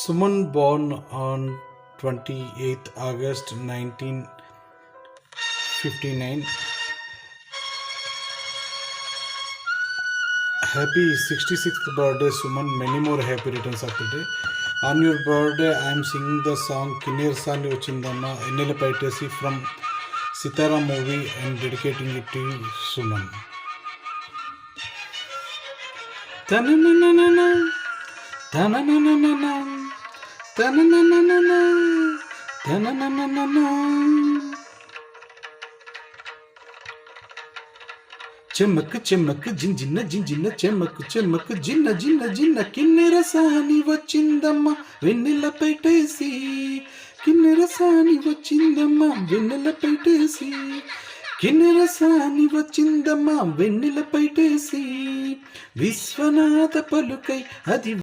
Suman, born on 28th August 1959. Happy 66th birthday, Suman. Many more happy returns of the day. On your birthday, I am singing the song Kinir Sali Ochindamma Ennela Paitesi from Sitara movie and dedicating it to you, Suman. Ta-na-na-na-na-na. Ta-na-na-na-na-na. Ta-na-na-na-na-na. Ta-na-na-na-na-na. చెమ్మక్ చెమ్మక్ జింజిన్న జింజిన్న చెమ్మక్ చెమ్మక్ జిన్న జిన్న జిన్న Kinnerasani వచ్చిందమ్మ వెన్నెల పెట్టేసి కిన్నెరసాని వచ్చిందమ్మ వెన్నెల పెట్టేసి కిన్నెరసాని వచ్చిందమ్మ వెన్నెల పెట్టేసి విశ్వనాథ పలుకై అది